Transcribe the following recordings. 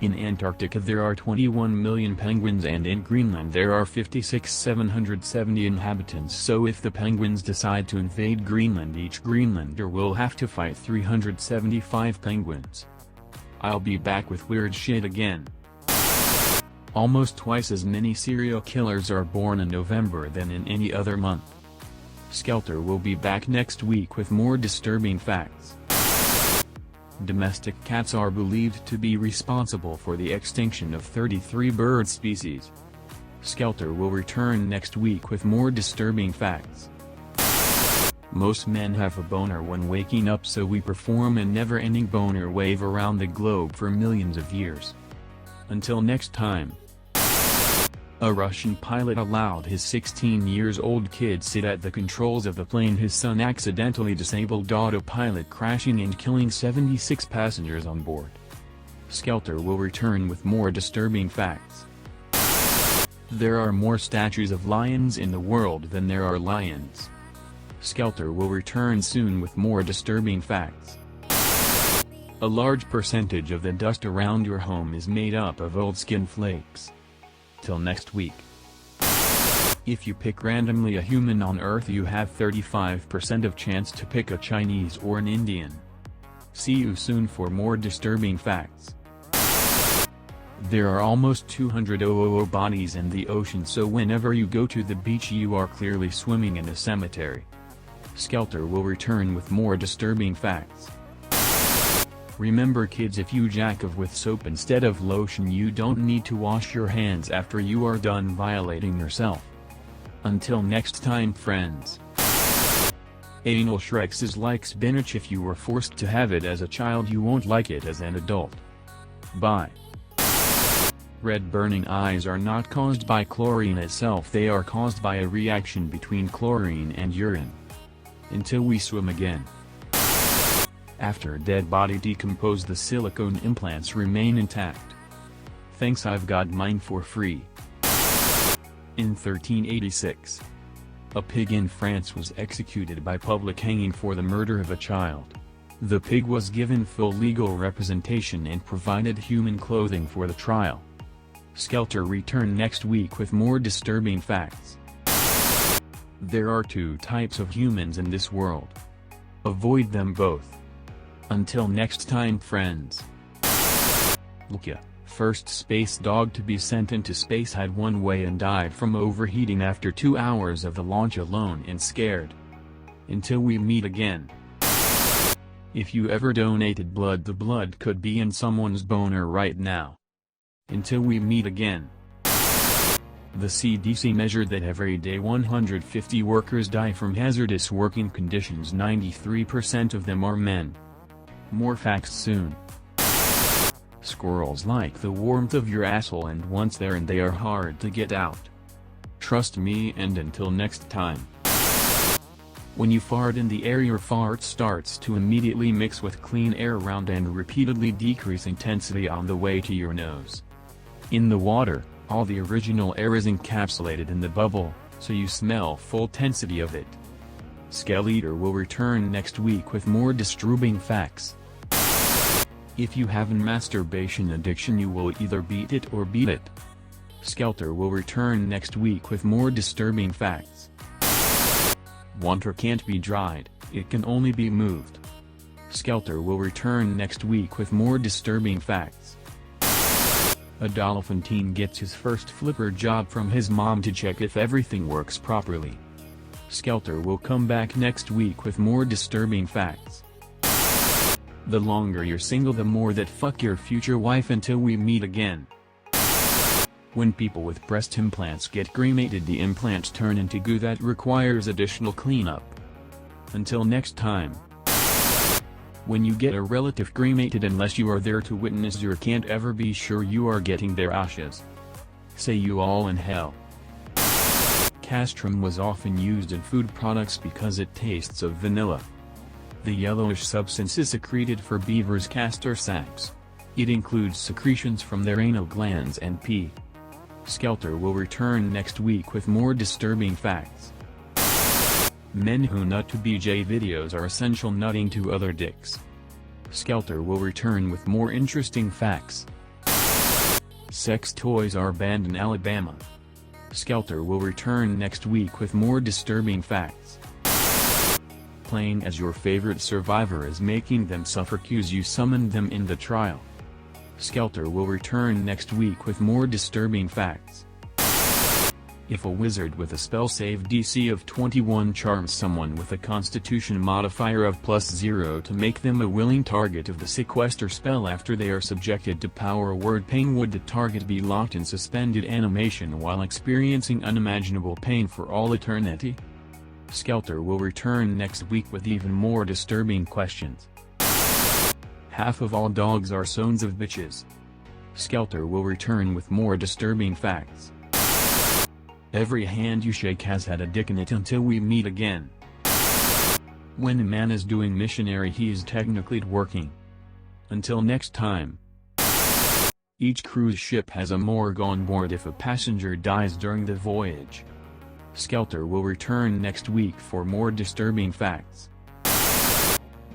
In Antarctica there are 21 million penguins, and in Greenland there are 56,770 inhabitants. So if the penguins decide to invade Greenland, each Greenlander will have to fight 375 penguins. I'll be back with weird shit again. Almost twice as many serial killers are born in November than in any other month. Skeletor will be back next week with more disturbing facts. Domestic cats are believed to be responsible for the extinction of 33 bird species. Skeletor will return next week with more disturbing facts. Most men have a boner when waking up, so we perform a never-ending boner wave around the globe for millions of years. Until next time. A Russian pilot allowed his 16-year-old kid sit at the controls of the plane his son accidentally disabled autopilot, crashing and killing 76 passengers on board. Skeletor will return with more disturbing facts. There are more statues of lions in the world than there are lions. Skeletor will return soon with more disturbing facts. A large percentage of the dust around your home is made up of old skin flakes. Till next week. If you pick randomly a human on Earth, you have 35% of chance to pick a Chinese or an Indian. See you soon for more disturbing facts. There are almost 200,000 bodies in the ocean, so whenever you go to the beach you are clearly swimming in a cemetery. Skeletor will return with more disturbing facts. Remember kids, if you jack off with soap instead of lotion, you don't need to wash your hands after you are done violating yourself. Until next time friends. Anal Shreks is like spinach. If you were forced to have it as a child you won't like it as an adult. Bye. Red burning eyes are not caused by chlorine itself, they are caused by a reaction between chlorine and urine. Until we swim again. After dead body decompose, the silicone implants remain intact. Thanks, I've got mine for free. In 1386, a pig in France was executed by public hanging for the murder of a child. The pig was given full legal representation and provided human clothing for the trial. Skeletor return next week with more disturbing facts. There are two types of humans in this world. Avoid them both. Until next time friends. Lukia, first space dog to be sent into space, had one way and died from overheating after 2 hours of the launch alone and scared. Until we meet again. If you ever donated blood, the blood could be in someone's boner right now. Until we meet again. The CDC measured that every day 150 workers die from hazardous working conditions. 93% of them are men. More facts soon. Squirrels like the warmth of your asshole, and once they're in they are hard to get out. Trust me, and until next time. When you fart in the air, your fart starts to immediately mix with clean air around and repeatedly decrease intensity on the way to your nose. In the water, all the original air is encapsulated in the bubble, so you smell full intensity of it. Skel-eater will return next week with more disturbing facts. If you have a masturbation addiction, you will either beat it or beat it. Skeletor will return next week with more disturbing facts. Water can't be dried, it can only be moved. Skeletor will return next week with more disturbing facts. A dolphin teen gets his first flipper job from his mom to check if everything works properly. Skeletor will come back next week with more disturbing facts. The longer you're single, the more that fuck your future wife. Until we meet again. When people with breast implants get cremated, the implants turn into goo that requires additional cleanup. Until next time. When you get a relative cremated, unless you are there to witness, you can't ever be sure you are getting their ashes. Say you all in hell. Castrum was often used in food products because it tastes of vanilla. The yellowish substance is secreted for beavers' castor sacs. It includes secretions from their anal glands and pee. Skeletor will return next week with more disturbing facts. Men who nut to BJ videos are essential nutting to other dicks. Skeletor will return with more interesting facts. Sex toys are banned in Alabama. Skeletor will return next week with more disturbing facts. Playing as your favorite survivor is making them suffer cues you summoned them in the trial. Skeletor will return next week with more disturbing facts. If a wizard with a spell save DC of 21 charms someone with a constitution modifier of +0 to make them a willing target of the sequester spell after they are subjected to power word pain, would the target be locked in suspended animation while experiencing unimaginable pain for all eternity? Skeletor will return next week with even more disturbing questions. Half of all dogs are sons of bitches. Skeletor will return with more disturbing facts. Every hand you shake has had a dick in it until we meet again. When a man is doing missionary, he is technically working. Until next time. Each cruise ship has a morgue on board if a passenger dies during the voyage. Skeletor will return next week for more disturbing facts.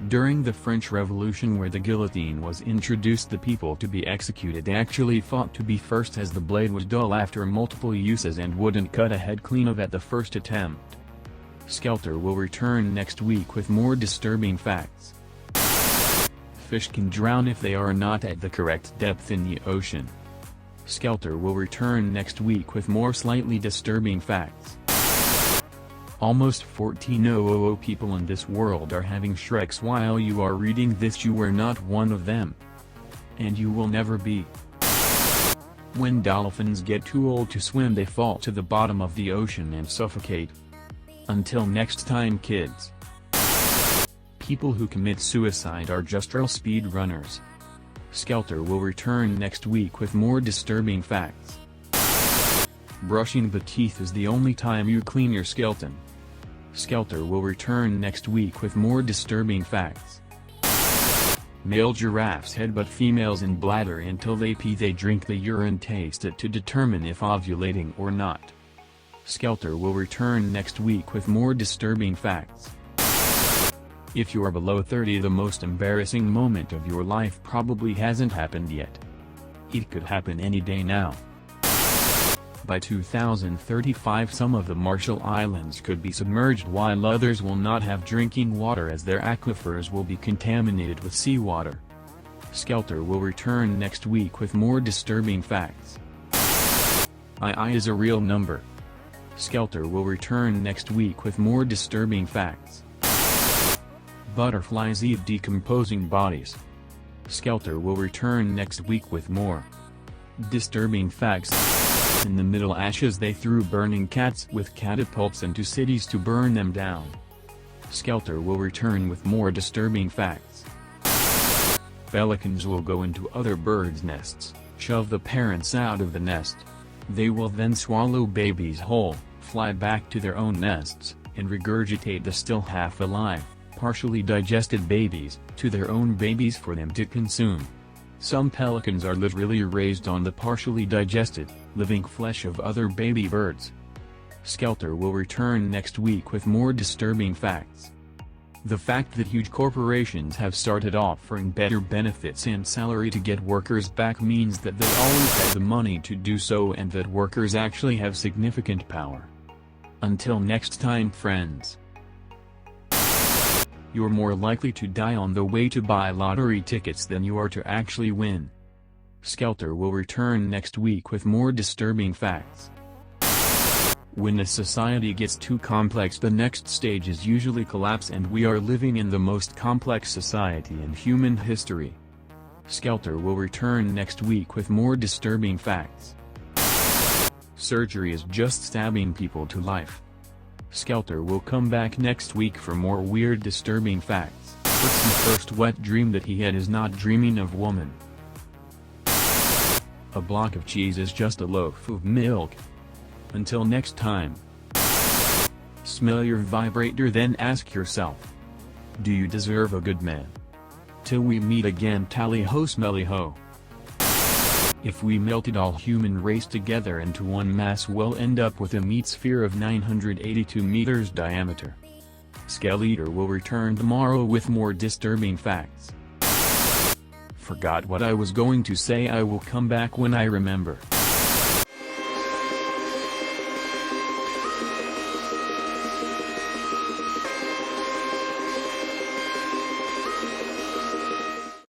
During the French Revolution, where the guillotine was introduced, the people to be executed actually fought to be first, as the blade was dull after multiple uses and wouldn't cut a head clean off at the first attempt. Skeletor will return next week with more disturbing facts. Fish can drown if they are not at the correct depth in the ocean. Skeletor will return next week with more slightly disturbing facts. Almost 14,000 people in this world are having Shreks while you are reading this. You were not one of them. And you will never be. When dolphins get too old to swim, they fall to the bottom of the ocean and suffocate. Until next time, kids. People who commit suicide are just real speed runners. Skeletor will return next week with more disturbing facts. Brushing the teeth is the only time you clean your skeleton. Skeletor will return next week with more disturbing facts. Male giraffes headbutt females in bladder until they pee. They drink the urine, taste it to determine if ovulating or not. Skeletor will return next week with more disturbing facts. If you are below 30, the most embarrassing moment of your life probably hasn't happened yet. It could happen any day now. By 2035, some of the Marshall Islands could be submerged while others will not have drinking water, as their aquifers will be contaminated with seawater. Skeletor will return next week with more disturbing facts. II is a real number. Skeletor will return next week with more disturbing facts. Butterflies eat decomposing bodies. Skeletor will return next week with more disturbing facts. In the Middle Ages, they threw burning cats with catapults into cities to burn them down. Skeletor will return with more disturbing facts. Pelicans will go into other birds' nests, shove the parents out of the nest. They will then swallow babies whole, fly back to their own nests, and regurgitate the still half-alive, partially digested babies, to their own babies for them to consume. Some pelicans are literally raised on the partially digested, living flesh of other baby birds. Skeletor will return next week with more disturbing facts. The fact that huge corporations have started offering better benefits and salary to get workers back means that they always had the money to do so, and that workers actually have significant power. Until next time, friends. You're more likely to die on the way to buy lottery tickets than you are to actually win. Skeletor will return next week with more disturbing facts. When a society gets too complex, the next stage is usually collapse, and we are living in the most complex society in human history. Skeletor will return next week with more disturbing facts. Surgery is just stabbing people to life. Skeletor will come back next week for more weird disturbing facts. Fritz's first wet dream that he had is not dreaming of woman. A block of cheese is just a loaf of milk. Until next time. Smell your vibrator, then ask yourself, do you deserve a good man? Till we meet again, tally ho, smelly ho. If we melted all human race together into one mass, we'll end up with a meat sphere of 982 meters diameter. Skel-eater will return tomorrow with more disturbing facts. Forgot what I was going to say. I will come back when I remember.